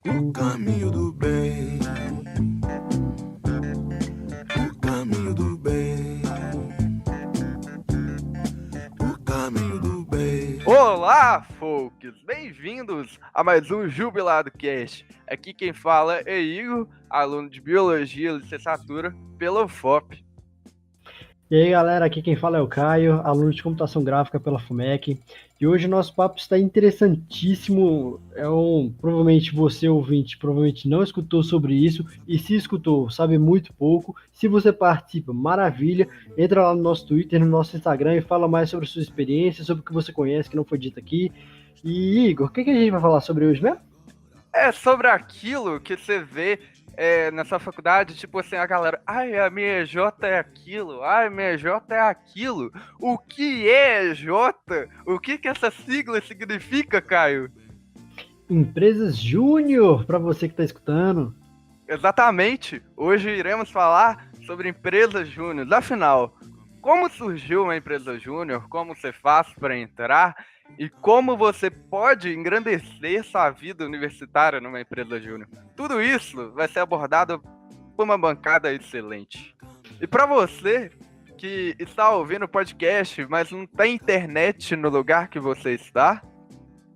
O caminho do bem, o caminho do bem, o caminho do bem. Olá, folks! Bem-vindos a mais um Jubilado Cast. Aqui quem fala é Igor, aluno de Biologia, licenciatura pela UFOP. E aí galera, aqui quem fala é o Caio, aluno de computação gráfica pela FUMEC, e hoje o nosso papo está interessantíssimo. Provavelmente você, ouvinte, provavelmente não escutou sobre isso, e se escutou, sabe muito pouco. Se você participa, maravilha, entra lá no nosso Twitter, no nosso Instagram e fala mais sobre sua experiência, sobre o que você conhece que não foi dito aqui. E Igor, o que a gente vai falar sobre hoje mesmo? É sobre aquilo que você vê nessa faculdade, tipo assim, a galera, ai, a minha EJ é aquilo, ai, a minha EJ é aquilo. O que é EJ? O que essa sigla significa, Caio? Empresas Júnior, para você que está escutando. Exatamente. Hoje iremos falar sobre empresas júnior. Afinal, como surgiu uma empresa júnior, como você faz para entrar e como você pode engrandecer sua vida universitária numa empresa júnior. Tudo isso vai ser abordado por uma bancada excelente. E para você que está ouvindo o podcast, mas não tem internet no lugar que você está,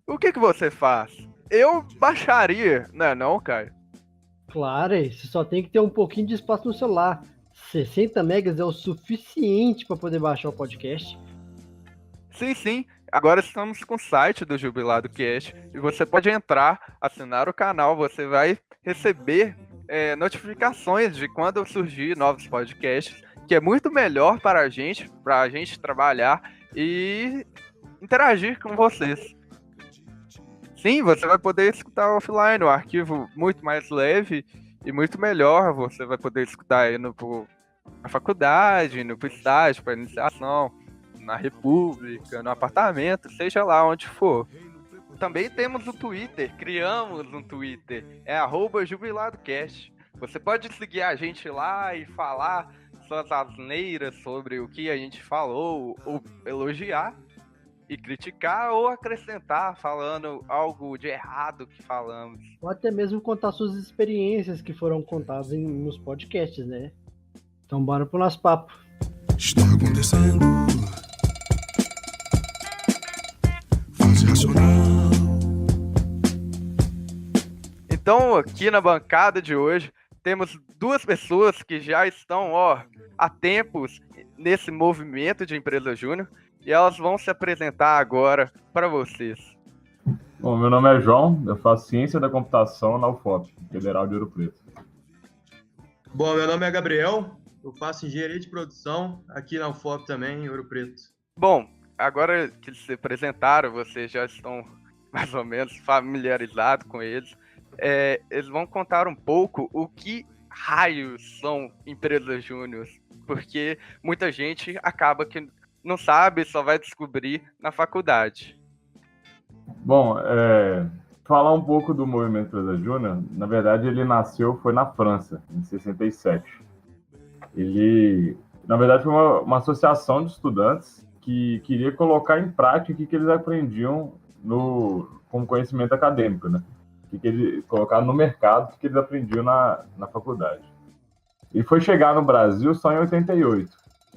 o que você faz? Eu baixaria, não, Caio? Claro, você só tem que ter um pouquinho de espaço no celular. 60 megas é o suficiente para poder baixar o podcast. Sim. Agora estamos com o site do Jubilado Cast e você pode entrar, assinar o canal, você vai receber notificações de quando surgir novos podcasts, que é muito melhor para a gente trabalhar e interagir com vocês. Sim, você vai poder escutar offline, um arquivo muito mais leve e muito melhor. Você vai poder escutar indo na faculdade, indo pro estágio, para iniciação, na república, no apartamento, seja lá onde for. Também temos o Twitter, criamos um Twitter, é @jubiladocast. Você pode seguir a gente lá e falar suas asneiras sobre o que a gente falou, ou elogiar e criticar, ou acrescentar falando algo de errado que falamos. Ou até mesmo contar suas experiências que foram contadas nos podcasts, né? Então bora pro nosso papo. Está acontecendo. Fase racional. Então, aqui na bancada de hoje, temos duas pessoas que já estão há tempos nesse movimento de empresa júnior e elas vão se apresentar agora para vocês. Bom, meu nome é João, eu faço Ciência da Computação na UFOP, Federal de Ouro Preto. Bom, meu nome é Gabriel, eu faço Engenharia de Produção aqui na UFOP também, em Ouro Preto. Bom, agora que se apresentaram, vocês já estão mais ou menos familiarizados com eles. Eles vão contar um pouco o que raios são empresas júnior, porque muita gente acaba que não sabe, só vai descobrir na faculdade. Bom, falar um pouco do movimento Empresa Júnior, na verdade ele foi na França, em 67. Ele, na verdade, foi uma associação de estudantes que queria colocar em prática o que eles aprendiam como conhecimento acadêmico, né? Que eles colocaram no mercado, o que eles aprendiam na faculdade. E foi chegar no Brasil só em 88.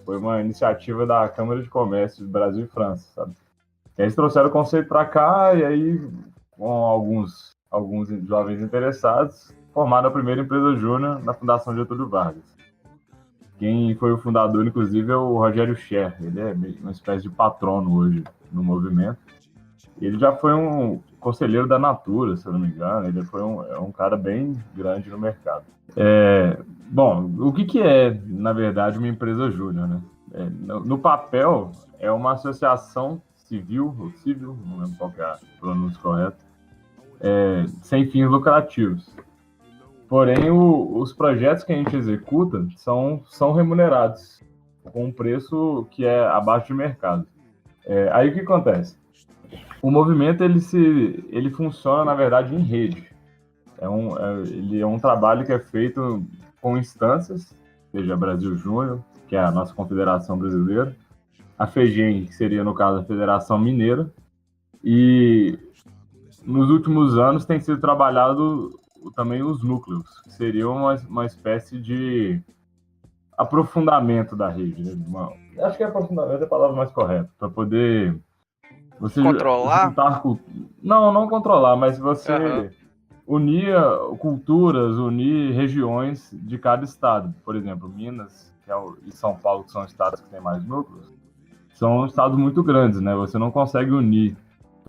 Foi uma iniciativa da Câmara de Comércio do Brasil e França, sabe? E eles trouxeram o conceito para cá e aí, com alguns jovens interessados, formaram a primeira empresa júnior na Fundação Getúlio Vargas. Quem foi o fundador, inclusive, é o Rogério Scher. Ele é uma espécie de patrono hoje no movimento. Ele já foi um conselheiro da Natura, se eu não me engano. Ele foi um cara bem grande no mercado. Bom, o que é, na verdade, uma empresa júnior, né? No papel, é uma associação civil, não lembro qual que é a pronúncia correta, sem fins lucrativos. Porém, os projetos que a gente executa são remunerados com um preço que é abaixo de mercado. Aí o que acontece? O movimento ele funciona, na verdade, em rede. Ele é um trabalho que é feito com instâncias, seja a Brasil Júnior, que é a nossa confederação brasileira, a FEGEM, que seria, no caso, a Federação Mineira, e nos últimos anos tem sido trabalhado também os núcleos, que seriam uma espécie de aprofundamento da rede. Né? Acho que aprofundamento é a palavra mais correta, para poder você Controlar? juntar não controlar, mas você Aham. unir culturas, unir regiões de cada estado. Por exemplo, Minas e São Paulo, que são estados que têm mais núcleos, são estados muito grandes, né? Você não consegue unir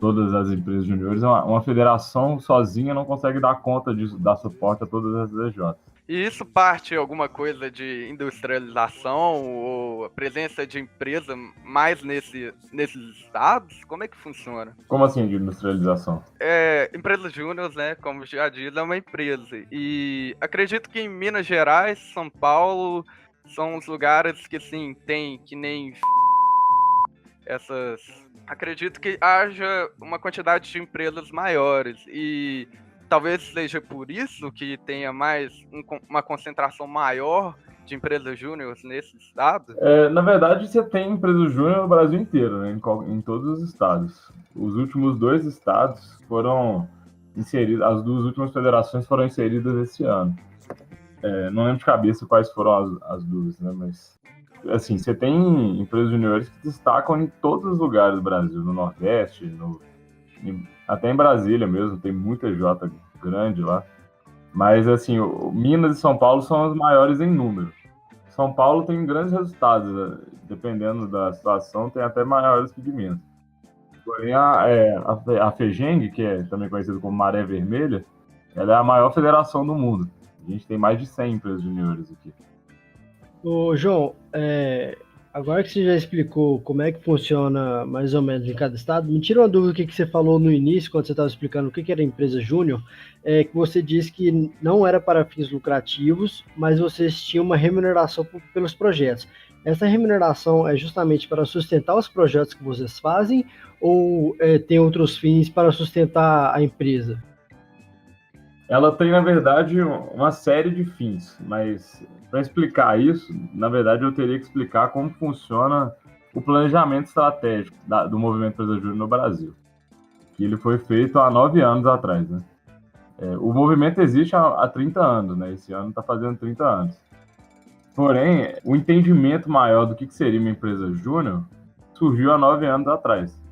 todas as empresas juniores. Uma federação sozinha não consegue dar conta disso, dar suporte a todas as DJs. E isso parte alguma coisa de industrialização ou a presença de empresa mais nesses estados? Como é que funciona? Como assim de industrialização? Empresa Júnior, né, como já diz, é uma empresa. E acredito que em Minas Gerais, São Paulo, são os lugares que, assim, tem que nem essas... Acredito que haja uma quantidade de empresas maiores e talvez seja por isso que tenha mais uma concentração maior de empresas júniores nesse estado. Na verdade, você tem empresa júnior no Brasil inteiro, né? Em todos os estados. Os últimos 2 estados foram inseridos, as 2 últimas federações foram inseridas esse ano. Não lembro de cabeça quais foram as 2, né? Mas assim, você tem empresas juniores que destacam em todos os lugares do Brasil, no Nordeste, até em Brasília mesmo, tem muita J grande lá. Mas, assim, Minas e São Paulo são as maiores em número. São Paulo tem grandes resultados, né? Dependendo da situação, tem até maiores que de Minas. Porém, a FEGENG, que é também conhecida como Maré Vermelha, ela é a maior federação do mundo. A gente tem mais de 100 empresas juniores aqui. Ô, João, agora que você já explicou como é que funciona mais ou menos em cada estado, me tira uma dúvida que você falou no início, quando você estava explicando o que era a empresa júnior, que você disse que não era para fins lucrativos, mas vocês tinham uma remuneração pelos projetos. Essa remuneração é justamente para sustentar os projetos que vocês fazem ou tem outros fins para sustentar a empresa? Ela tem, na verdade, uma série de fins, mas para explicar isso, na verdade, eu teria que explicar como funciona o planejamento estratégico do Movimento Empresa Júnior no Brasil, que ele foi feito há 9 anos atrás, né? O movimento existe há 30 anos, né? Esse ano está fazendo 30 anos. Porém, o entendimento maior do que seria uma empresa júnior surgiu há 9 anos atrás.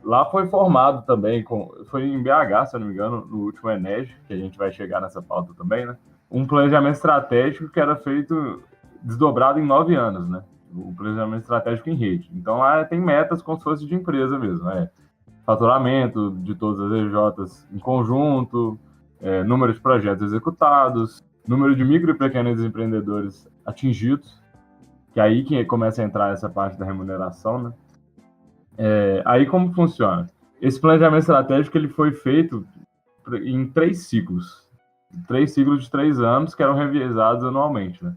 Lá foi formado também, foi em BH, se eu não me engano, no último ENERG, que a gente vai chegar nessa pauta também, né? Um planejamento estratégico que era feito desdobrado em 9 anos, né? O planejamento estratégico em rede. Então lá tem metas como se fosse de empresa mesmo, né? Faturamento de todas as EJs em conjunto, número de projetos executados, número de micro e pequenos empreendedores atingidos, que é aí que começa a entrar essa parte da remuneração, né? Aí como funciona? Esse planejamento estratégico ele foi feito em 3 ciclos. 3 ciclos de 3 anos que eram revisados anualmente, né?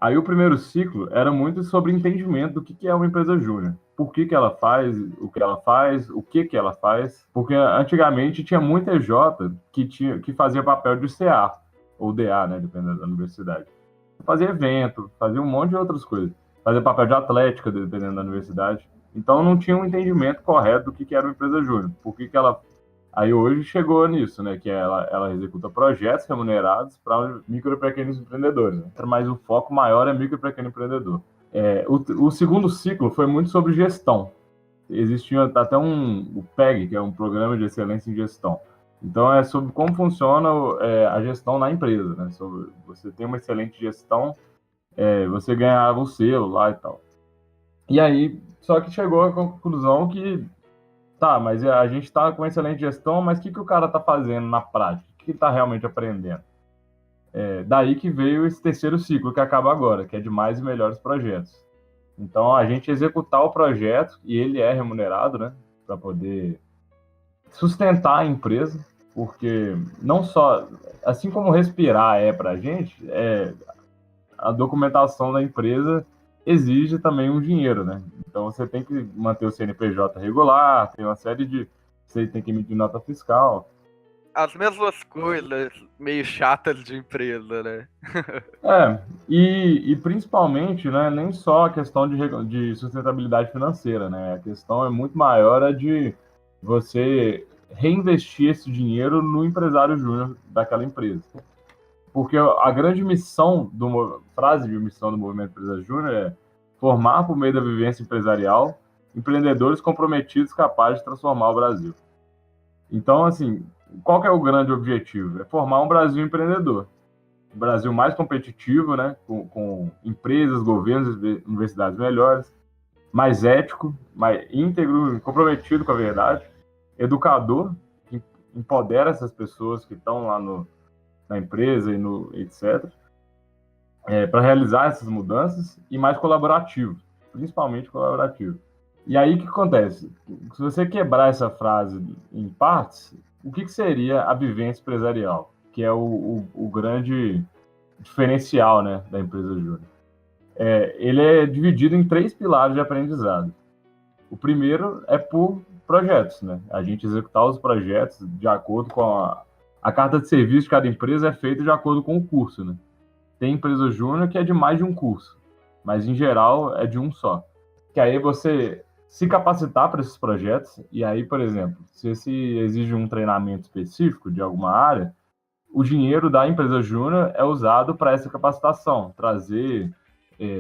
Aí o primeiro ciclo era muito sobre entendimento do que é uma empresa júnior. Por que ela faz, o que ela faz, o que ela faz. Porque antigamente tinha muita EJ que fazia papel de CA, ou DA, né? Dependendo da universidade. Fazia evento, fazia um monte de outras coisas. Fazia papel de atlética, dependendo da universidade. Então não tinha um entendimento correto do que era uma empresa júnior. Por que ela... Aí hoje chegou nisso, né? Que ela executa projetos remunerados para micro e pequenos empreendedores. Né? Mas o foco maior é micro e pequeno empreendedor. O segundo ciclo foi muito sobre gestão. Existia até o PEG, que é um Programa de Excelência em Gestão. Então é sobre como funciona a gestão na empresa. Né? Sobre você tem uma excelente gestão, você ganhava o selo lá e tal. E aí, só que chegou à conclusão que tá, mas a gente está com excelente gestão, mas o que o cara está fazendo na prática? O que ele está realmente aprendendo? Daí que veio esse terceiro ciclo que acaba agora, que é de mais e melhores projetos. Então, a gente executar o projeto, e ele é remunerado, né, para poder sustentar a empresa, porque não só, assim como respirar para a gente, a documentação da empresa exige também um dinheiro, né? Então você tem que manter o CNPJ regular, tem uma série de... Você tem que emitir nota fiscal. As mesmas coisas meio chatas de empresa, né? E principalmente, né, nem só a questão de sustentabilidade financeira, né? A questão é muito maior de você reinvestir esse dinheiro no empresário júnior daquela empresa. Porque a grande missão, frase de missão do Movimento Empresa Júnior é formar, por meio da vivência empresarial, empreendedores comprometidos capazes de transformar o Brasil. Então, assim, qual que é o grande objetivo? É formar um Brasil empreendedor. Um Brasil mais competitivo, né? Com empresas, governos, universidades melhores, mais ético, mais íntegro, comprometido com a verdade, educador, que empodera essas pessoas que estão lá na empresa e no etc. Para realizar essas mudanças, e mais colaborativo, principalmente colaborativo. E aí o que acontece? Se você quebrar essa frase em partes, o que seria a vivência empresarial? Que é o grande diferencial, né, da empresa júnior. Ele é dividido em 3 pilares de aprendizado. O primeiro é por projetos, né? A gente executar os projetos de acordo com a carta de serviço de cada empresa é feita de acordo com o curso, né? Tem empresa júnior que é de mais de um curso, mas em geral é de um só. Que aí você se capacitar para esses projetos, e aí, por exemplo, se exige um treinamento específico de alguma área, o dinheiro da empresa júnior é usado para essa capacitação, trazer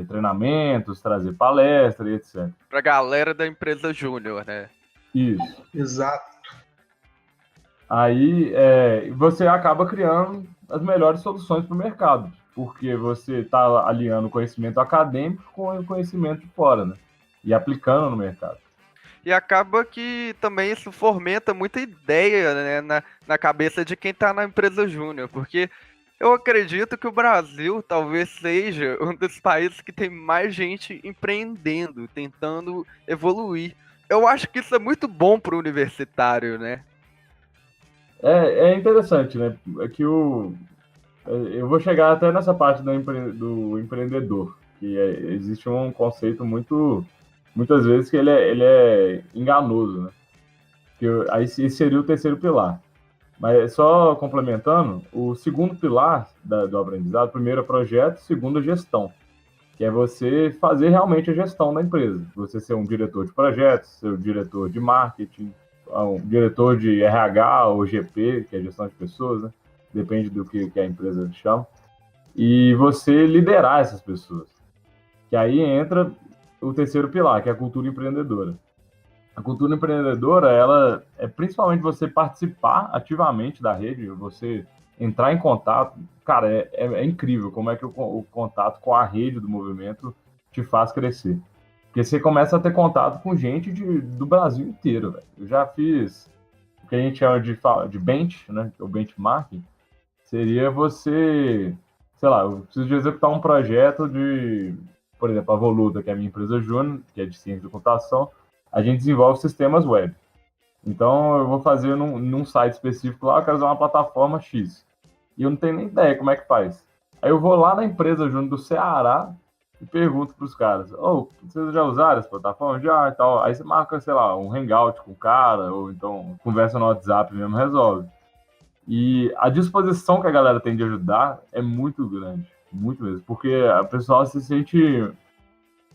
treinamentos, trazer palestras, etc. Pra galera da empresa júnior, né? Isso. Exato. Aí você acaba criando as melhores soluções para o mercado, porque você está aliando o conhecimento acadêmico com o conhecimento de fora, né? E aplicando no mercado. E acaba que também isso fomenta muita ideia, né, na cabeça de quem está na empresa júnior, porque eu acredito que o Brasil talvez seja um dos países que tem mais gente empreendendo, tentando evoluir. Eu acho que isso é muito bom para o universitário, né? É interessante, né? É que eu vou chegar até nessa parte do empreendedor, que existe um conceito muitas vezes que ele é enganoso, né? Aí esse seria o terceiro pilar. Mas só complementando, o segundo pilar do aprendizado, primeiro é projeto, segundo é gestão, que é você fazer realmente a gestão da empresa. Você ser um diretor de projetos, ser um diretor de marketing, um diretor de RH ou GP, que é gestão de pessoas, né? Depende do que a empresa chama. E você liderar essas pessoas. Que aí entra o terceiro pilar, que é a cultura empreendedora. A cultura empreendedora, ela é principalmente você participar ativamente da rede, você entrar em contato. Cara, é incrível como é que o contato com a rede do movimento te faz crescer. Porque você começa a ter contato com gente do Brasil inteiro, velho. Eu já fiz o que a gente chama de bench, né? O benchmarking. Seria você, sei lá, eu preciso de executar um projeto por exemplo, a Voluta, que é a minha empresa júnior, que é de ciência de computação, a gente desenvolve sistemas web. Então, eu vou fazer num site específico lá, eu quero usar uma plataforma X. E eu não tenho nem ideia como é que faz. Aí eu vou lá na empresa júnior do Ceará e pergunto para os caras, vocês já usaram essa plataforma? Já e tal. Aí você marca, sei lá, um hangout com o cara, ou então conversa no WhatsApp mesmo, resolve. E a disposição que a galera tem de ajudar é muito grande, muito mesmo, porque a pessoa se sente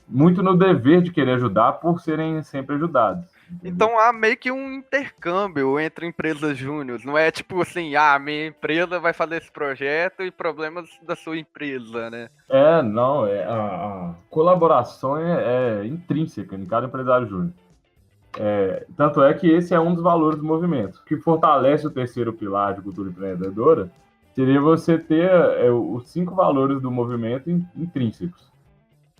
muito no dever de querer ajudar por serem sempre ajudados. Entendeu? Então há meio que um intercâmbio entre empresas júnior. Não é tipo assim, minha empresa vai fazer esse projeto e problemas da sua empresa, né? Não, a colaboração é intrínseca em cada empresário júnior. Tanto é que esse é um dos valores do movimento. O que fortalece o terceiro pilar de cultura empreendedora seria você ter os 5 valores do movimento intrínsecos.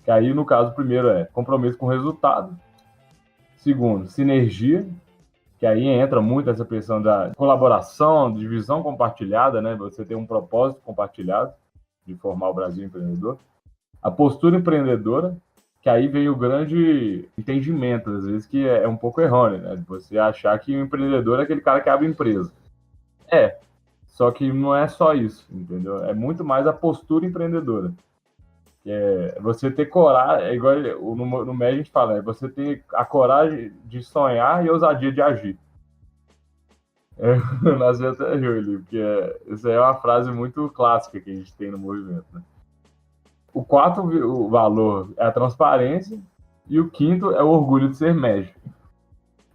Que aí, no caso, o primeiro é compromisso com o resultado. Segundo, sinergia, que aí entra muito essa questão da colaboração, de visão compartilhada, né? Você tem um propósito compartilhado de formar o Brasil empreendedor. A postura empreendedora, que aí vem o grande entendimento, às vezes, que é um pouco errôneo, né? Você achar que o empreendedor é aquele cara que abre empresa. Só que não é só isso, entendeu? É muito mais a postura empreendedora. Você ter coragem, igual no MED a gente fala, você ter a coragem de sonhar e a ousadia de agir. Eu nasci até Júlio, porque essa é uma frase muito clássica que a gente tem no movimento, né? O quarto o valor é a transparência e o quinto é o orgulho de ser médico,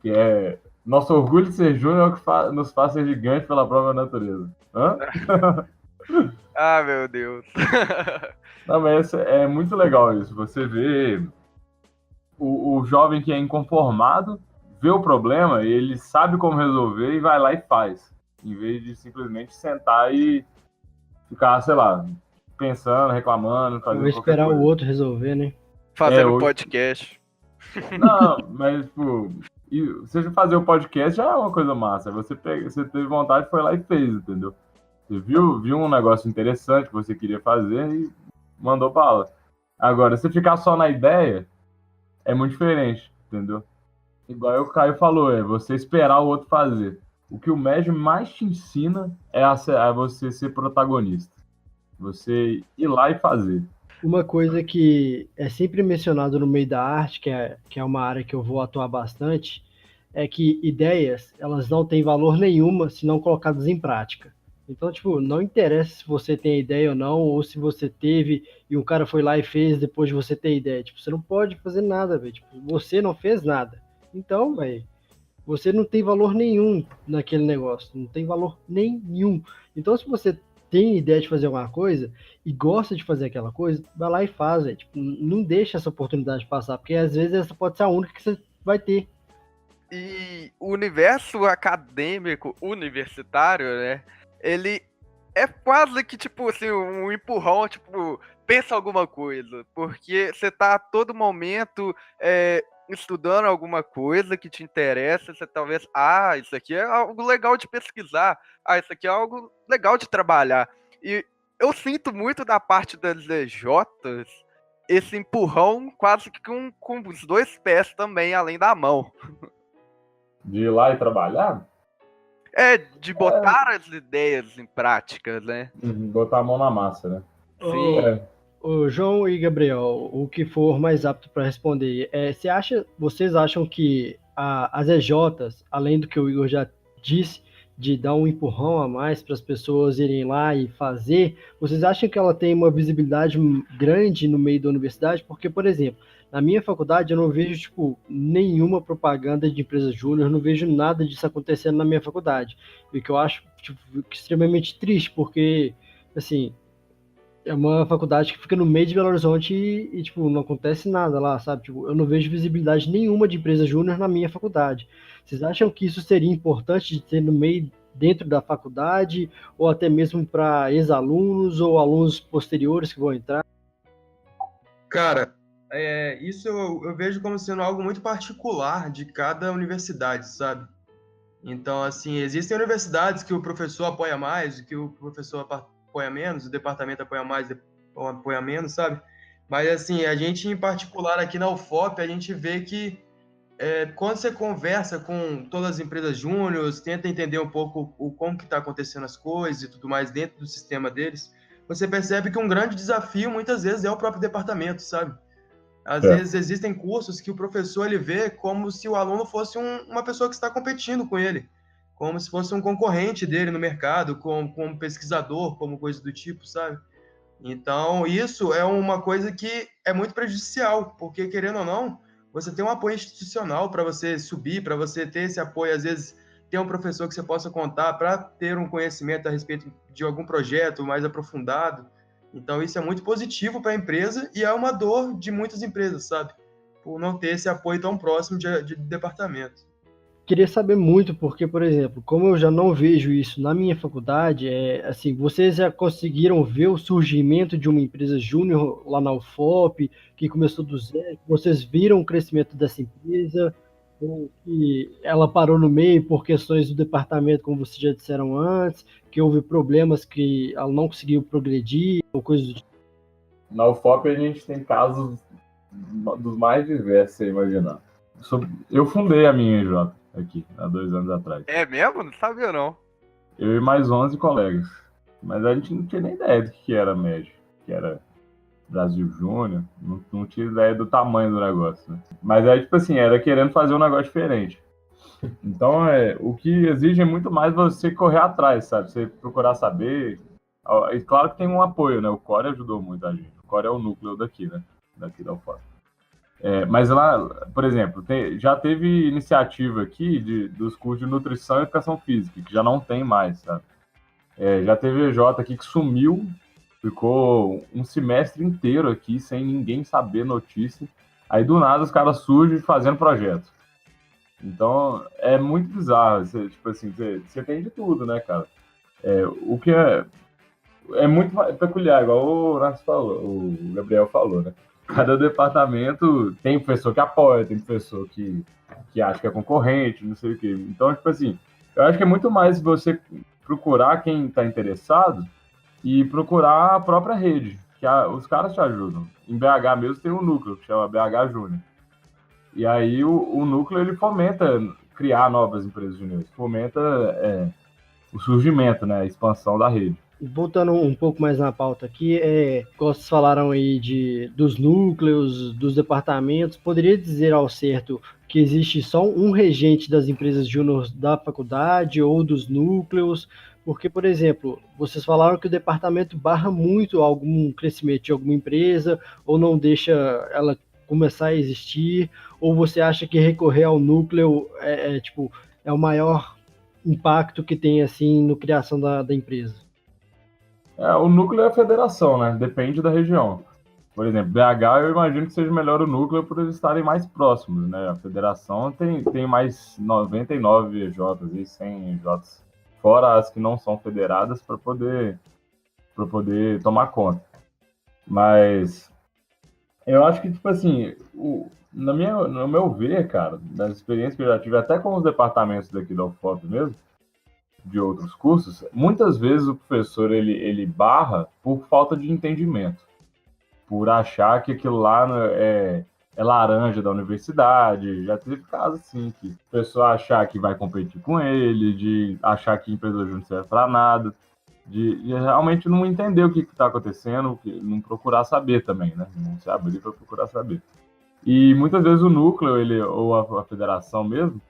que é Nosso orgulho de ser júnior é o que nos faz ser gigante pela própria natureza. Hã? Ah, meu Deus. Não, mas é muito legal isso. Você vê o jovem que é inconformado, vê o problema, ele sabe como resolver e vai lá e faz. Em vez de simplesmente sentar e ficar, sei lá, pensando, reclamando, Vou fazendo qualquer esperar o coisa. outro resolver, né? Fazendo hoje- podcast. Não, mas, tipo, você fazer o podcast já é uma coisa massa. Você teve vontade, foi lá e fez, entendeu? Você viu um negócio interessante que você queria fazer e mandou bala. Agora, se ficar só na ideia, é muito diferente, entendeu? Igual o Caio falou, é você esperar o outro fazer. O que o médium mais te ensina a você ser protagonista. Você ir lá e fazer. Uma coisa que é sempre mencionado no meio da arte, que é uma área que eu vou atuar bastante, é que ideias, elas não têm valor nenhuma se não colocadas em prática. Então, tipo, não interessa se você tem ideia ou não, ou se você teve e um cara foi lá e fez depois de você ter ideia. Tipo, você não pode fazer nada, velho. Tipo, você não fez nada. Então, velho, você não tem valor nenhum naquele negócio, não tem valor nenhum. Então, se você tem ideia de fazer alguma coisa e gosta de fazer aquela coisa, vai lá e faz, véio. Tipo, não deixa essa oportunidade passar, porque às vezes essa pode ser a única que você vai ter. E o universo acadêmico universitário, né? Ele é quase que, tipo, assim, um empurrão, tipo, pensa alguma coisa. Porque você tá a todo momento estudando alguma coisa que te interessa, você talvez, isso aqui é algo legal de pesquisar, isso aqui é algo legal de trabalhar. E eu sinto muito da parte das DJs esse empurrão quase que com os dois pés também, além da mão. De ir lá e trabalhar, De botar as ideias em prática, né? botar a mão na massa, né? Sim. Ô, João e Gabriel, o que for mais apto para responder, vocês acham que as EJs, além do que o Igor já disse, de dar um empurrão a mais para as pessoas irem lá e fazer, vocês acham que ela tem uma visibilidade grande no meio da universidade? Porque, por exemplo, na minha faculdade eu não vejo, tipo, nenhuma propaganda de empresa júnior, não vejo nada disso acontecendo na minha faculdade. O que eu acho, tipo, extremamente triste, porque, assim, é uma faculdade que fica no meio de Belo Horizonte tipo, não acontece nada lá, sabe? Tipo, eu não vejo visibilidade nenhuma de empresa júnior na minha faculdade. Vocês acham que isso seria importante de ter no meio, dentro da faculdade, ou até mesmo para ex-alunos ou alunos posteriores que vão entrar? Cara, isso eu vejo como sendo algo muito particular de cada universidade, sabe? Então, assim, existem universidades que o professor apoia mais, que o professor apoia menos, o departamento apoia mais ou apoia menos, sabe? Mas, assim, a gente, em particular, aqui na UFOP, a gente vê que quando você conversa com todas as empresas júniores, tenta entender um pouco como que está acontecendo as coisas e tudo mais dentro do sistema deles, você percebe que um grande desafio, muitas vezes, é o próprio departamento, sabe? Às vezes existem cursos que o professor ele vê como se o aluno fosse uma pessoa que está competindo com ele, como se fosse um concorrente dele no mercado, como pesquisador, como coisa do tipo, sabe? Então, isso é uma coisa que é muito prejudicial, porque, querendo ou não, você tem um apoio institucional para você subir, para você ter esse apoio, às vezes, ter um professor que você possa contar para ter um conhecimento a respeito de algum projeto mais aprofundado. Então, isso é muito positivo para a empresa e é uma dor de muitas empresas, sabe? Por não ter esse apoio tão próximo de departamento. Queria saber muito, porque, por exemplo, como eu já não vejo isso na minha faculdade, assim, vocês já conseguiram ver o surgimento de uma empresa júnior lá na UFOP, que começou do zero? Vocês viram o crescimento dessa empresa? Ou que ela parou no meio por questões do departamento, como vocês já disseram antes, que houve problemas que ela não conseguiu progredir, ou coisas do tipo? Na UFOP a gente tem casos dos mais diversos, você imaginar. Eu fundei a minha EJ aqui, há 2 anos atrás. É mesmo? Não sabia, não. Eu e mais 11 colegas. Mas a gente não tinha nem ideia do que era MED, que era Brasil Júnior, não tinha ideia do tamanho do negócio, né? Mas aí, tipo assim, era querendo fazer um negócio diferente. Então, o que exige é muito mais você correr atrás, sabe? Você procurar saber. E claro que tem um apoio, né? O Core ajudou muito a gente. O Core é o núcleo daqui, né? Daqui da UFOP. Mas lá, por exemplo, já teve iniciativa aqui dos cursos de nutrição e educação física, que já não tem mais, sabe? Já teve EJ aqui que sumiu, ficou um semestre inteiro aqui sem ninguém saber notícia. Aí do nada os caras surgem fazendo projeto. Então é muito bizarro. Tipo assim, você tem de tudo, né, cara? O que é muito peculiar, igual o Narciso falou, o Gabriel falou, né? Cada departamento tem professor que apoia, tem professor que acha que é concorrente, não sei o quê. Então, tipo assim, eu acho que é muito mais você procurar quem está interessado e procurar a própria rede, que os caras te ajudam. Em BH mesmo tem um núcleo que chama BH Júnior. E aí o núcleo ele fomenta criar novas empresas juniores, fomenta o surgimento, né, a expansão da rede. Voltando um pouco mais na pauta aqui, como vocês falaram aí dos núcleos, dos departamentos, poderia dizer ao certo que existe só um regente das empresas júnior da faculdade ou dos núcleos? Porque, por exemplo, vocês falaram que o departamento barra muito algum crescimento de alguma empresa ou não deixa ela começar a existir, ou você acha que recorrer ao núcleo é o maior impacto que tem assim na criação da empresa? O núcleo é a federação, né? Depende da região. Por exemplo, BH eu imagino que seja melhor o núcleo por eles estarem mais próximos, né? A federação tem mais 99 EJs e 100 EJs, fora as que não são federadas, para poder tomar conta. Mas eu acho que, tipo assim, no meu ver, cara, das experiências que eu já tive, até com os departamentos daqui da UFOP mesmo, de outros cursos, muitas vezes o professor ele barra por falta de entendimento, por achar que aquilo lá é laranja da universidade. Já teve casos assim, que o pessoal achar que vai competir com ele, de achar que a empresa junto não serve para nada, de realmente não entender o que está acontecendo, não procurar saber também, né? Não se abrir para procurar saber. E muitas vezes o núcleo, ou a federação mesmo,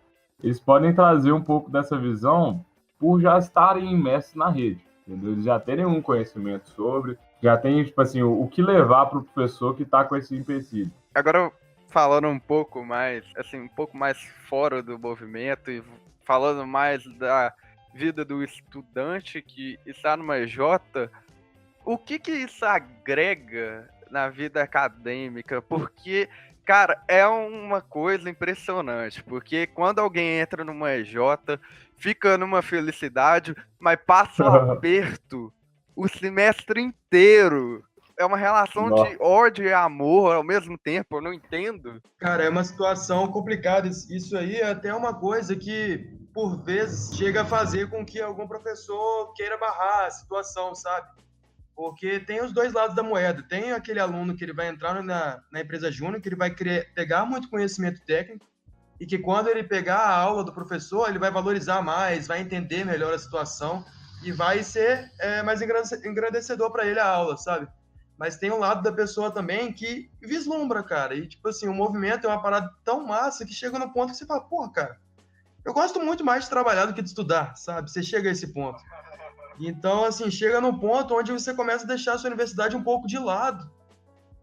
eles podem trazer um pouco dessa visão por já estarem imersos na rede, entendeu? Eles já terem um conhecimento sobre, já tem, tipo assim, o que levar para o professor que está com esse empecilho. Agora, falando um pouco mais, assim, um pouco mais fora do movimento e falando mais da vida do estudante que está numa EJ, o que isso agrega na vida acadêmica? Porque, cara, é uma coisa impressionante, porque quando alguém entra numa EJ, fica numa felicidade, mas passa um aperto o semestre inteiro. É uma relação de ódio e amor ao mesmo tempo, eu não entendo. Cara, é uma situação complicada. Isso aí é até uma coisa que, por vezes, chega a fazer com que algum professor queira barrar a situação, sabe? Porque tem os dois lados da moeda. Tem aquele aluno que ele vai entrar na empresa júnior, que ele vai pegar muito conhecimento técnico, e que quando ele pegar a aula do professor, ele vai valorizar mais, vai entender melhor a situação e vai ser mais engrandecedor para ele a aula, sabe? Mas tem um lado da pessoa também que vislumbra, cara. E, tipo assim, o movimento é uma parada tão massa que chega no ponto que você fala, porra, cara, eu gosto muito mais de trabalhar do que de estudar, sabe? Você chega a esse ponto. Então, assim, chega num ponto onde você começa a deixar a sua universidade um pouco de lado.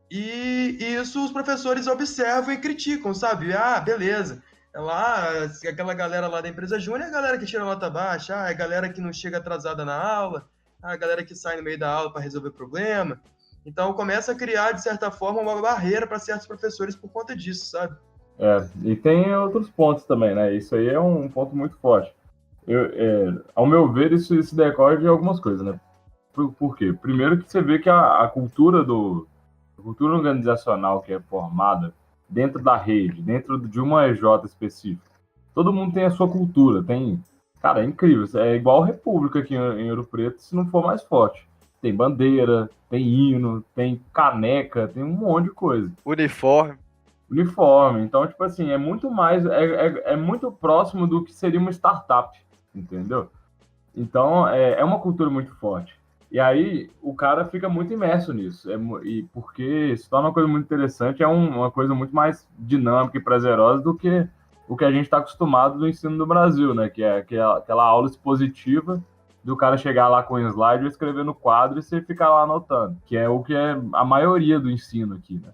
E isso os professores observam e criticam, sabe? Ah, beleza. É lá, aquela galera lá da empresa júnior é a galera que tira nota baixa, é a galera que não chega atrasada na aula, a galera que sai no meio da aula para resolver problema. Então começa a criar, de certa forma, uma barreira para certos professores por conta disso, sabe? E tem outros pontos também, né? Isso aí é um ponto muito forte. Ao meu ver, isso decorre de algumas coisas, né? Por quê? Primeiro que você vê que a cultura organizacional que é formada dentro da rede, dentro de uma EJ específica, todo mundo tem a sua cultura, cara, é incrível, é igual a República aqui em Ouro Preto, se não for mais forte. Tem bandeira, tem hino, tem caneca, tem um monte de coisa. Uniforme. Então, tipo assim, é muito mais, é muito próximo do que seria uma startup, entendeu? Então, é uma cultura muito forte. E aí, o cara fica muito imerso nisso. E porque se torna uma coisa muito interessante, é uma coisa muito mais dinâmica e prazerosa do que o que a gente está acostumado no ensino do Brasil, né? Que é aquela aula expositiva do cara chegar lá com um slide e escrever no quadro e você ficar lá anotando, que é o que é a maioria do ensino aqui, né?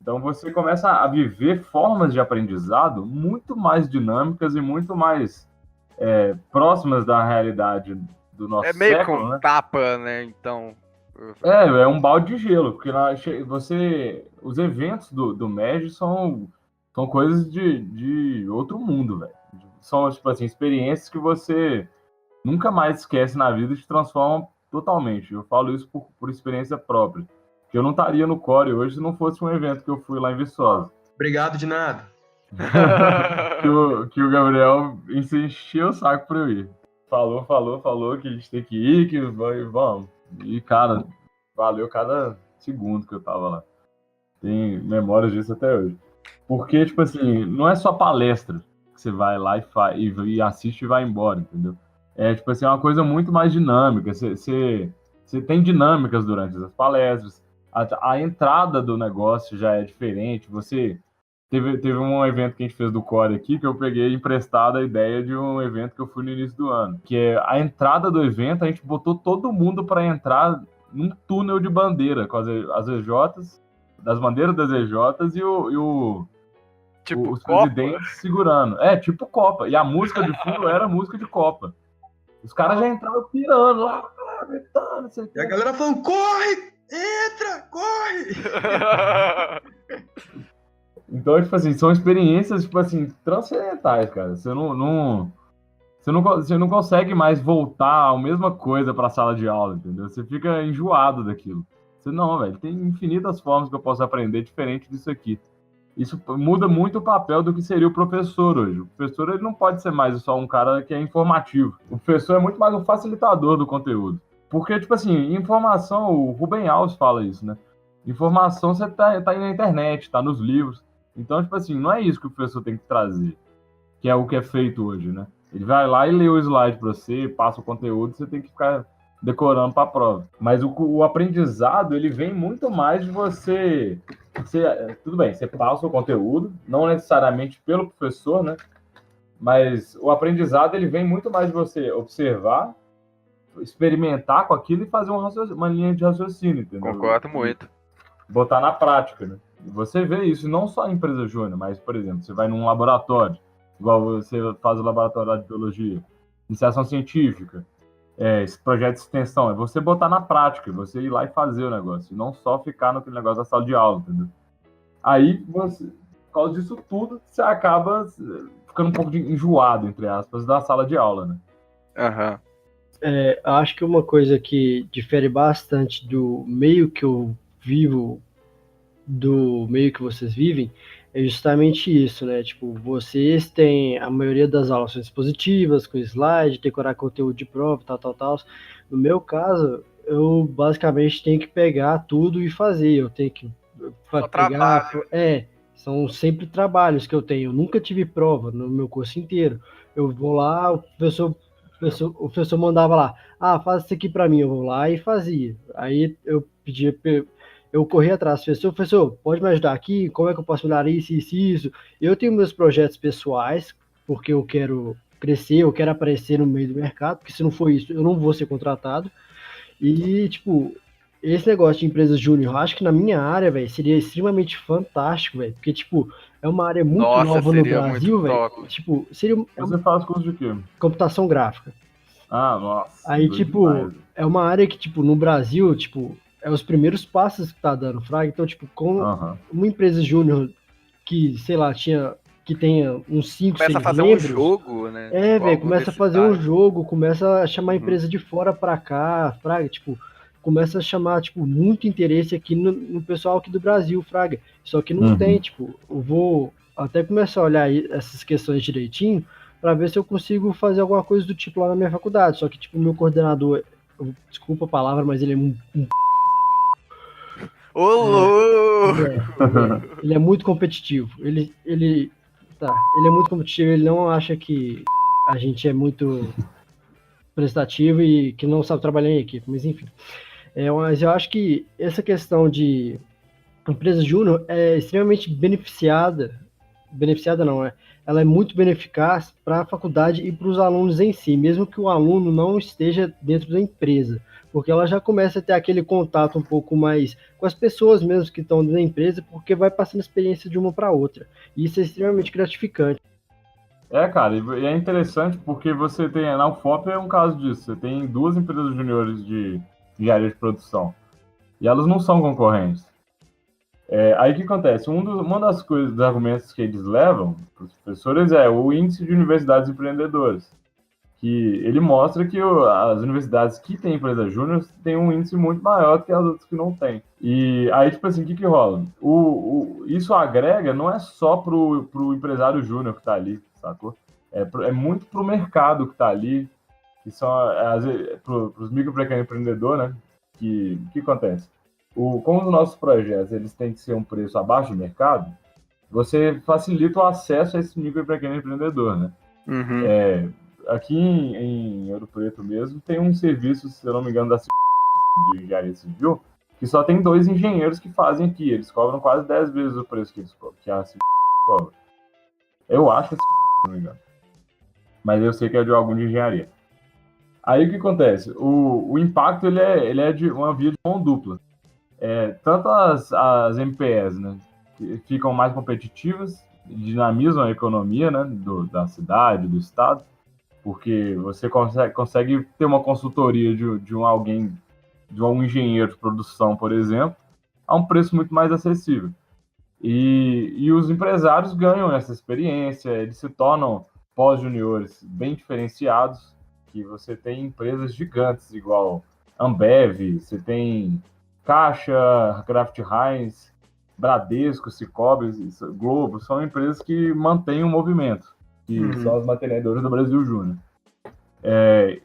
Então você começa a viver formas de aprendizado muito mais dinâmicas e muito mais próximas da realidade do nosso É meio que século, um né? tapa, né? Então. É um balde de gelo, porque os eventos do MEG são coisas de outro mundo, velho. São, tipo assim, experiências que você nunca mais esquece na vida e te transformam totalmente. Eu falo isso por experiência própria. Que eu não estaria no Core hoje se não fosse um evento que eu fui lá em Viçosa. Obrigado de nada. que o Gabriel encheu o saco pra eu ir. Falou que a gente tem que ir, que vamos. E, cara, valeu cada segundo que eu tava lá. Tem memórias disso até hoje. Porque, tipo assim, não é só palestra que você vai lá e assiste e vai embora, entendeu? É, tipo assim, é uma coisa muito mais dinâmica. Você tem dinâmicas durante as palestras. A entrada do negócio já é diferente. Teve um evento que a gente fez do Core aqui que eu peguei emprestado a ideia de um evento que eu fui no início do ano. Que é a entrada do evento, a gente botou todo mundo para entrar num túnel de bandeira com as EJs, das bandeiras das EJs Tipo, os Copa? presidentes segurando. É, tipo Copa. E a música de fundo era música de Copa. Os caras já entraram pirando lá, gritando, não sei o E a quê. galera falando, corre! Entra! Corre! Então, tipo assim, são experiências, tipo assim, transcendentais, cara. Você não consegue mais voltar a mesma coisa para a sala de aula, entendeu? Você fica enjoado daquilo. Você, não, velho, tem infinitas formas que eu posso aprender diferente disso aqui. Isso muda muito o papel do que seria o professor hoje. O professor ele não pode ser mais só um cara que é informativo. O professor é muito mais um facilitador do conteúdo. Porque, tipo assim, informação, o Rubem Alves fala isso, né? Informação você tá aí na internet, tá nos livros. Então, tipo assim, não é isso que o professor tem que trazer, que é o que é feito hoje, né? Ele vai lá e lê o slide para você, passa o conteúdo, você tem que ficar decorando para a prova. Mas o aprendizado, ele vem muito mais de tudo bem, você passa o conteúdo, não necessariamente pelo professor, né? Mas o aprendizado, ele vem muito mais de você observar, experimentar com aquilo e fazer uma linha de raciocínio, entendeu? Concordo muito. Botar na prática, né? Você vê isso não só em empresa júnior, mas, por exemplo, você vai num laboratório, igual você faz o laboratório lá de biologia, iniciação científica, esse projeto de extensão, é você botar na prática, você ir lá e fazer o negócio, e não só ficar naquele negócio da sala de aula, entendeu? Aí, você, por causa disso tudo, você acaba ficando um pouco enjoado, entre aspas, da sala de aula, né? Aham. Acho que uma coisa que difere bastante do meio que eu vivo, do meio que vocês vivem, é justamente isso, né? Tipo, vocês têm a maioria das aulas são expositivas, com slide, decorar conteúdo de prova, tal. No meu caso, eu basicamente tenho que pegar tudo e fazer. Eu tenho que Só pegar. trabalho. São sempre trabalhos que eu tenho. Eu nunca tive prova no meu curso inteiro. Eu vou lá, o professor mandava lá, faz isso aqui para mim. Eu vou lá e fazia. Aí eu pedia. Eu corri atrás, professor, pode me ajudar aqui? Como é que eu posso melhorar isso, isso, isso? Eu tenho meus projetos pessoais, porque eu quero crescer, eu quero aparecer no meio do mercado, porque se não for isso, eu não vou ser contratado. E, tipo, esse negócio de empresas júnior, eu acho que na minha área, velho, seria extremamente fantástico, velho, porque, tipo, é uma área muito Nossa, nova no seria Brasil, muito velho. top. Tipo, seria Você faz curso de quê? computação gráfica. Ah, nossa. Aí, doido tipo, demais. é uma área que, tipo, no Brasil, tipo, é os primeiros passos que tá dando, fraga. Então, tipo, com Aham. uma empresa júnior que, sei lá, que tenha uns 5, Começa 6 a fazer membros. um jogo, né? É, Tipo, velho, algo começa a desse fazer um tipo. jogo, começa a chamar a Uhum. empresa de fora pra cá, fraga, tipo, começa a chamar, tipo, muito interesse aqui no pessoal aqui do Brasil, fraga. Só que não Uhum. tem, tipo, eu vou até começar a olhar aí essas questões direitinho pra ver se eu consigo fazer alguma coisa do tipo lá na minha faculdade. Só que, tipo, o meu coordenador, desculpa a palavra, mas ele é um Ô, louco! ele é muito competitivo. Ele é muito competitivo, ele não acha que a gente é muito prestativo e que não sabe trabalhar em equipe, mas enfim. Mas eu acho que essa questão de empresa júnior é extremamente beneficiada beneficiada não, é, ela é muito beneficaz para a faculdade e para os alunos em si, mesmo que o aluno não esteja dentro da empresa, porque ela já começa a ter aquele contato um pouco mais com as pessoas mesmo que estão dentro da empresa, porque vai passando experiência de uma para outra. E isso é extremamente gratificante. Cara, e é interessante porque você tem, na UFOP é um caso disso, você tem duas empresas juniores de engenharia de produção, e elas não são concorrentes. Aí o que acontece? Uma das coisas, dos argumentos que eles levam para os professores é o índice de universidades empreendedoras, que ele mostra que as universidades que têm empresa júnior têm um índice muito maior do que as outras que não têm. E aí, tipo assim, o que rola? Isso agrega não é só pro empresário júnior que está ali, sacou? É muito pro mercado que está ali, que são pros micro e pequeno empreendedor, né? Que acontece? Como os nossos projetos eles têm que ser um preço abaixo do mercado, você facilita o acesso a esse micro e pequeno empreendedor, né? Uhum. Aqui em Ouro Preto mesmo, tem um serviço, se eu não me engano, de engenharia civil, que só tem 2 engenheiros que fazem aqui. Eles cobram quase 10 vezes o preço que a cobra. Eu acho que é se não me engano. Mas eu sei que é de algum de engenharia. Aí o que acontece? O impacto ele é de uma via de mão dupla. Tanto as MPS, né, que ficam mais competitivas, dinamizam a economia, né, da cidade, do estado, porque você consegue ter uma consultoria de um engenheiro de produção, por exemplo, a um preço muito mais acessível. E os empresários ganham essa experiência, eles se tornam pós-juniores bem diferenciados, que você tem empresas gigantes, igual Ambev, você tem Caixa, Kraft Heinz, Bradesco, Cicobi, Globo, são empresas que mantêm o movimento, que são as mantenedoras do Brasil Júnior.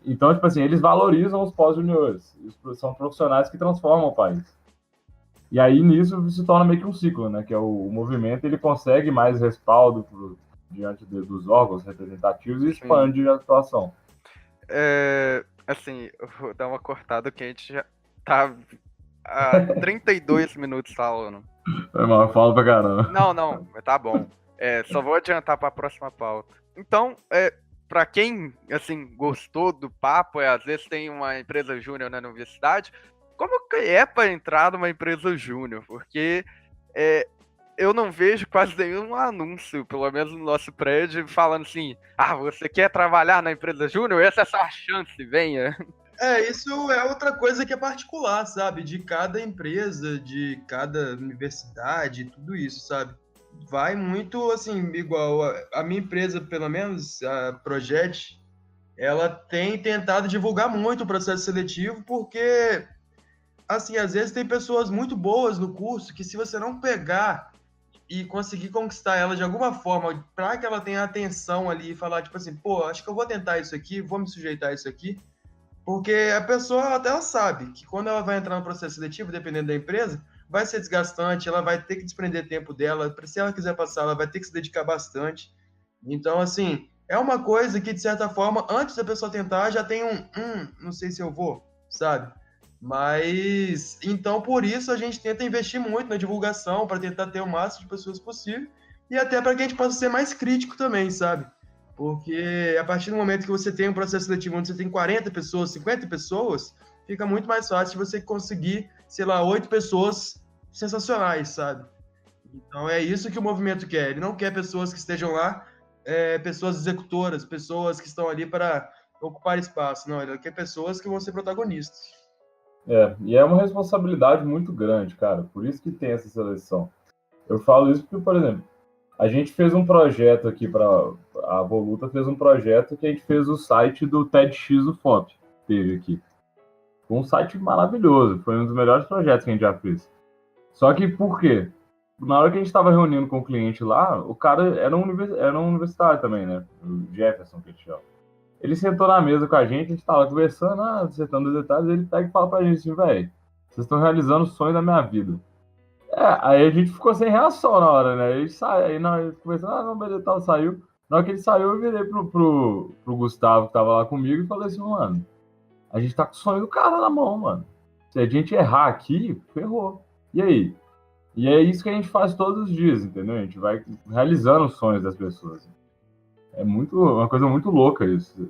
Então, tipo assim, eles valorizam os pós-juniores, são profissionais que transformam o país. E aí, nisso, se torna meio que um ciclo, né? Que é o movimento, ele consegue mais respaldo diante dos órgãos representativos e expande a situação. Assim, eu vou dar uma cortada que a gente já tá há 32 minutos falando. Eu falo pra caramba. Não, tá bom. Só vou adiantar para a próxima pauta. Então, para quem assim gostou do papo, às vezes tem uma empresa júnior na universidade, como que é para entrar numa empresa júnior? Porque eu não vejo quase nenhum anúncio, pelo menos no nosso prédio, falando assim: você quer trabalhar na empresa júnior? Essa é a sua chance, venha. Isso é outra coisa que é particular, sabe? De cada empresa, de cada universidade, tudo isso, sabe? Vai muito, assim, igual a minha empresa, pelo menos, a Projet, ela tem tentado divulgar muito o processo seletivo, porque, assim, às vezes tem pessoas muito boas no curso que se você não pegar e conseguir conquistar ela de alguma forma, para que ela tenha atenção ali e falar, tipo assim, pô, acho que eu vou tentar isso aqui, vou me sujeitar a isso aqui, porque a pessoa até ela sabe que quando ela vai entrar no processo seletivo, dependendo da empresa, vai ser desgastante, ela vai ter que desprender tempo dela, se ela quiser passar, ela vai ter que se dedicar bastante. Então, assim, é uma coisa que, de certa forma, antes da pessoa tentar, já tem não sei se eu vou, sabe? Mas, então, por isso, a gente tenta investir muito na divulgação, para tentar ter o máximo de pessoas possível, e até para que a gente possa ser mais crítico também, sabe? Porque a partir do momento que você tem um processo seletivo onde você tem 40 pessoas, 50 pessoas, fica muito mais fácil você conseguir, sei lá, 8 pessoas sensacionais, sabe? Então é isso que o movimento quer. Ele não quer pessoas que estejam lá, pessoas executoras, pessoas que estão ali para ocupar espaço. Não, ele quer pessoas que vão ser protagonistas. E é uma responsabilidade muito grande, cara. Por isso que tem essa seleção. Eu falo isso porque, por exemplo, a gente fez um projeto aqui a Voluta fez um projeto que a gente fez o site do TEDx UFOP, teve aqui. Foi um site maravilhoso, foi um dos melhores projetos que a gente já fez. Só que por quê? Na hora que a gente estava reunindo com o cliente lá, o cara era um universitário também, né? O Jefferson, que ele chama. Ele sentou na mesa com a gente estava conversando, acertando os detalhes, ele pega e fala pra gente assim, velho, vocês estão realizando o sonho da minha vida. Aí a gente ficou sem reação na hora, né? Ele sai, aí nós conversando, não, beleza, tal, saiu. Na hora que ele saiu, eu virei pro Gustavo, que tava lá comigo, e falei assim, mano, a gente tá com o sonho do cara na mão, mano. Se a gente errar aqui, ferrou. E aí? E é isso que a gente faz todos os dias, entendeu? A gente vai realizando os sonhos das pessoas. É uma coisa muito louca isso.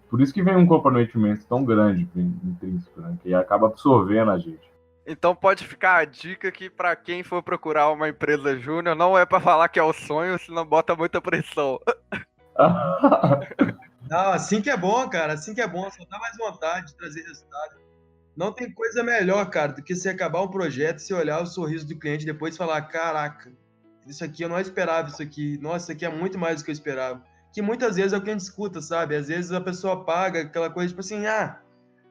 Por isso que vem um comprometimento tão grande, intrínseco, né? Que acaba absorvendo a gente. Então pode ficar a dica que pra quem for procurar uma empresa júnior, não é pra falar que é o sonho, senão bota muita pressão. Não, assim que é bom, cara. Assim que é bom. Só dá mais vontade de trazer resultado. Não tem coisa melhor, cara, do que você acabar um projeto, você olhar o sorriso do cliente e depois falar: caraca, isso aqui eu não esperava, isso aqui. Nossa, isso aqui é muito mais do que eu esperava. Que muitas vezes é o que a gente escuta, sabe? Às vezes a pessoa paga aquela coisa tipo assim: ah,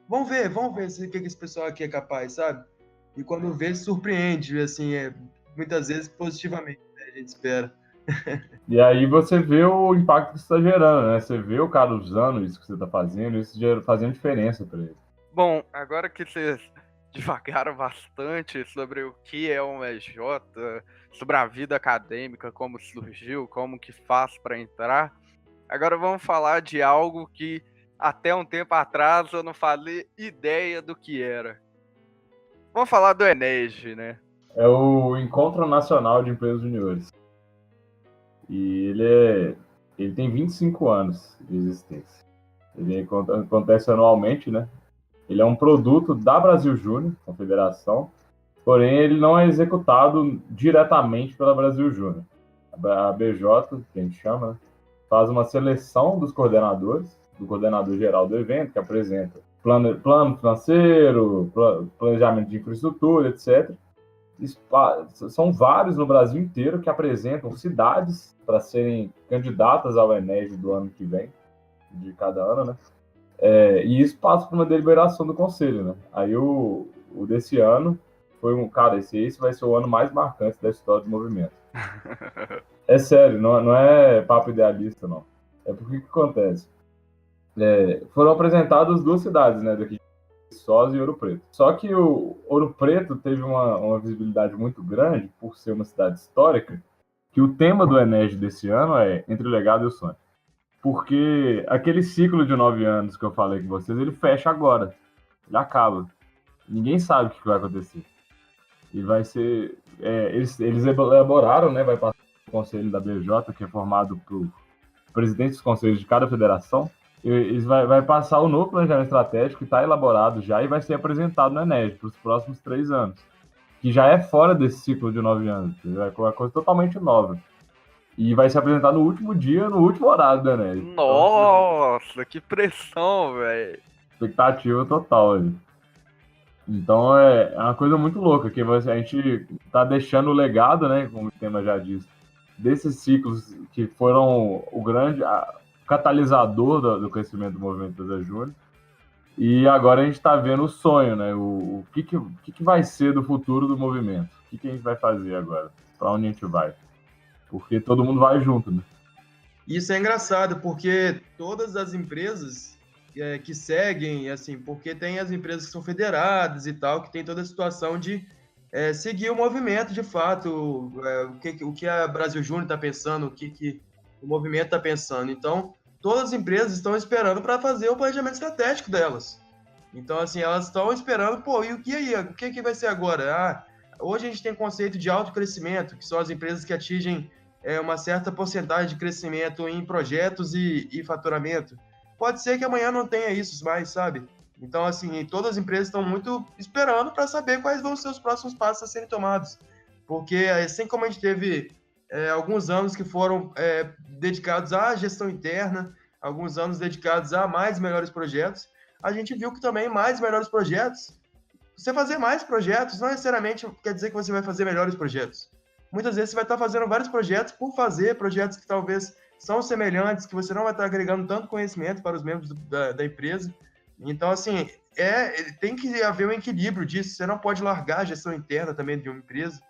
vamos ver o que esse pessoal aqui é capaz, sabe? E quando vê, se surpreende, assim, muitas vezes positivamente, né? A gente espera. E aí você vê o impacto que você está gerando, né? Você vê o cara usando isso que você está fazendo, isso fazendo diferença para ele. Bom, agora que vocês divagaram bastante sobre o que é um EJ, sobre a vida acadêmica, como surgiu, como que faz para entrar, agora vamos falar de algo que até um tempo atrás eu não fazia ideia do que era. Vamos falar do Enej, né? É o Encontro Nacional de Empresas Juniores. E ele tem 25 anos de existência. Ele acontece anualmente, né? Ele é um produto da Brasil Júnior, a federação, porém ele não é executado diretamente pela Brasil Júnior. A BJ, que a gente chama, né, faz uma seleção dos coordenadores, do coordenador geral do evento, que apresenta plano financeiro, planejamento de infraestrutura, etc. São vários no Brasil inteiro que apresentam cidades para serem candidatas ao Enej do ano que vem, de cada ano, né? E isso passa por uma deliberação do conselho, né? Aí o desse ano foi cara, esse vai ser o ano mais marcante da história do movimento. É sério, não é papo idealista, não. É porque que acontece? Foram apresentadas duas cidades, né? Daqui de Viçosa e Ouro Preto. Só que o Ouro Preto teve uma visibilidade muito grande por ser uma cidade histórica, que o tema do Enej desse ano é Entre o Legado e o Sonho. Porque aquele ciclo de 9 anos que eu falei com vocês, ele fecha agora. Ele acaba. Ninguém sabe o que vai acontecer. E vai ser... eles elaboraram, né? Vai passar o conselho da BJ, que é formado por presidentes dos conselhos de cada federação. Eles vai passar o novo planejamento estratégico, que está elaborado já, e vai ser apresentado no Enej para os próximos 3 anos. Que já é fora desse ciclo de 9 anos. É uma coisa totalmente nova. E vai ser apresentado no último dia, no último horário da Enej. Nossa, que pressão, velho. Expectativa total ali. Então é uma coisa muito louca, que a gente tá deixando o legado, né, como o tema já diz, desses ciclos que foram o grande catalisador do crescimento do movimento Empresa Júnior. E agora a gente está vendo o sonho, né? O que vai ser do futuro do movimento? O que a gente vai fazer agora? Para onde a gente vai? Porque todo mundo vai junto, né? Isso é engraçado, porque todas as empresas que seguem, assim, porque tem as empresas que são federadas e tal, que tem toda a situação de seguir o movimento de fato, o que a Brasil Júnior está pensando, o que o movimento está pensando. Então, todas as empresas estão esperando para fazer o planejamento estratégico delas. Então, assim, elas estão esperando, pô, e o que aí? O que vai ser agora? Hoje a gente tem conceito de alto crescimento, que são as empresas que atingem uma certa porcentagem de crescimento em projetos e faturamento. Pode ser que amanhã não tenha isso mais, sabe? Então, assim, todas as empresas estão muito esperando para saber quais vão ser os próximos passos a serem tomados. Porque, assim como a gente teve alguns anos que foram dedicados à gestão interna, alguns anos dedicados a mais e melhores projetos, a gente viu que também mais e melhores projetos, você fazer mais projetos não necessariamente quer dizer que você vai fazer melhores projetos. Muitas vezes você vai estar fazendo vários projetos por fazer, projetos que talvez são semelhantes, que você não vai estar agregando tanto conhecimento para os membros da empresa. Então, assim, tem que haver um equilíbrio disso. Você não pode largar a gestão interna também de uma empresa.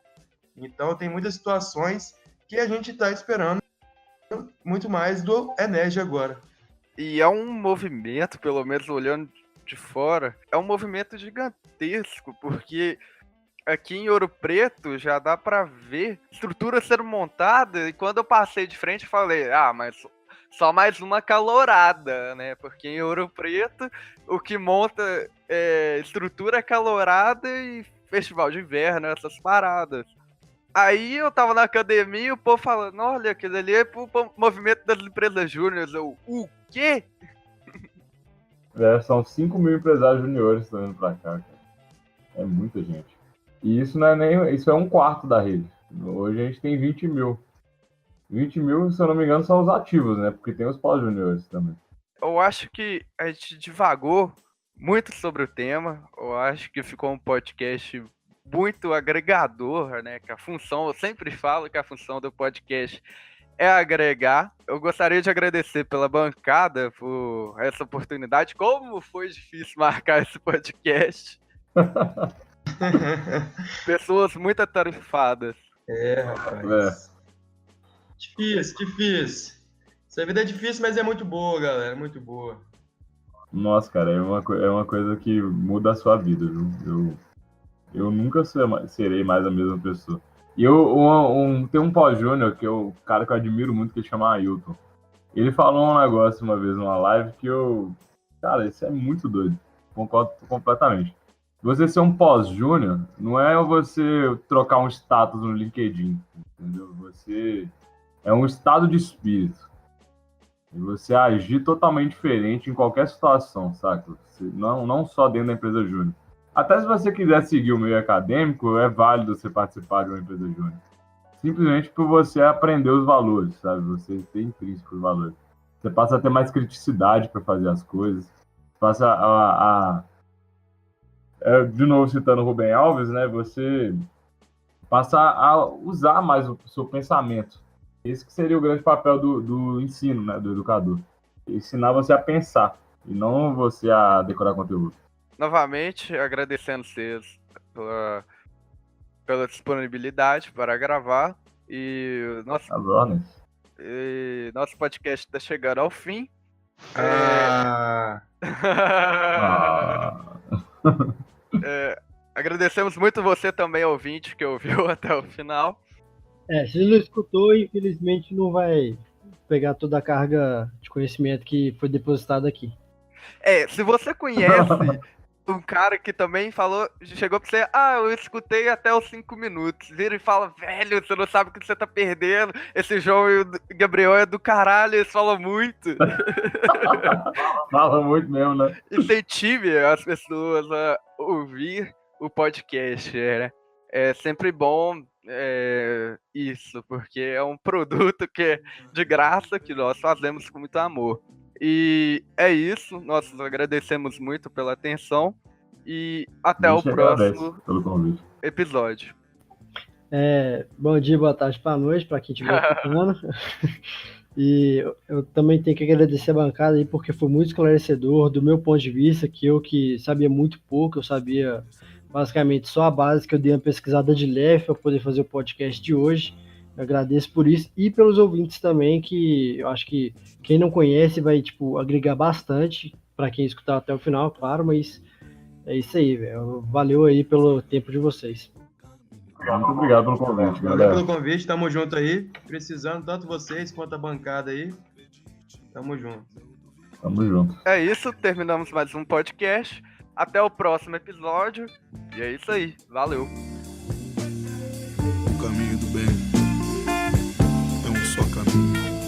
Então, tem muitas situações que a gente está esperando muito mais do Enej agora. E é um movimento, pelo menos olhando de fora, é um movimento gigantesco, porque aqui em Ouro Preto já dá pra ver estrutura sendo montada, e quando eu passei de frente eu falei, mas só mais uma calorada, né? Porque em Ouro Preto o que monta é estrutura calorada e festival de inverno, essas paradas. Aí eu tava na academia e o povo falando, olha, aquele ali é pro movimento das empresas júniores. Eu, o quê? São 5 mil empresários juniores que estão indo pra cá, cara. É muita gente. E isso não é nem. Isso é um quarto da rede. Hoje a gente tem 20 mil. 20 mil, se eu não me engano, são os ativos, né? Porque tem os pós-juniores também. Eu acho que a gente divagou muito sobre o tema. Eu acho que ficou um podcast muito agregador, né? Que a função, eu sempre falo que a função do podcast é agregar. Eu gostaria de agradecer pela bancada por essa oportunidade. Como foi difícil marcar esse podcast. Pessoas muito atarefadas. Rapaz. Difícil. Essa vida é difícil, mas é muito boa, galera. Muito boa. Nossa, cara, é uma coisa que muda a sua vida, viu? Eu nunca serei mais a mesma pessoa. E tem um pós-júnior, que é o cara que eu admiro muito, que ele chama Ailton. Ele falou um negócio uma vez numa live que cara, isso é muito doido. Concordo completamente. Você ser um pós-júnior não é você trocar um status no LinkedIn, entendeu? Você é um estado de espírito. E você agir totalmente diferente em qualquer situação, saca? Não só dentro da empresa júnior. Até se você quiser seguir o meio acadêmico, é válido você participar de uma empresa júnior. Simplesmente por você aprender os valores, sabe? Você ter intrínseco os valores. Você passa a ter mais criticidade para fazer as coisas. Passa de novo citando o Rubem Alves, né? Você passa a usar mais o seu pensamento. Esse que seria o grande papel do ensino, né? Do educador. Ensinar você a pensar e não você a decorar conteúdo. Novamente, agradecendo vocês pela disponibilidade para gravar. E nosso podcast está chegando ao fim. Agradecemos muito você também, ouvinte, que ouviu até o final. Se não escutou, infelizmente não vai pegar toda a carga de conhecimento que foi depositada aqui. Se você conhece um cara que também chegou pra você, eu escutei até os 5 minutos, vira e fala, velho, você não sabe o que você tá perdendo, esse João e o Gabriel é do caralho, eles falam muito. Fala muito mesmo, né? Incentive as pessoas a ouvir o podcast, né? É sempre bom isso, porque é um produto que é de graça, que nós fazemos com muito amor. E é isso, nós agradecemos muito pela atenção e até o próximo episódio. Bom dia, boa tarde, boa noite para quem estiver escutando. E eu também tenho que agradecer a bancada aí, porque foi muito esclarecedor do meu ponto de vista, que sabia muito pouco, eu sabia basicamente só a base, que eu dei uma pesquisada de leve para poder fazer o podcast de hoje. Eu agradeço por isso e pelos ouvintes também, que eu acho que quem não conhece vai agregar bastante para quem escutar até o final, claro, mas é isso aí, velho. Valeu aí pelo tempo de vocês. Muito obrigado pelo convite, galera. Valeu pelo convite, tamo junto aí. Precisando, tanto vocês quanto a bancada aí. Tamo junto. Tamo junto. É isso, terminamos mais um podcast. Até o próximo episódio. E é isso aí. Valeu. O caminho do bem é um só caminho.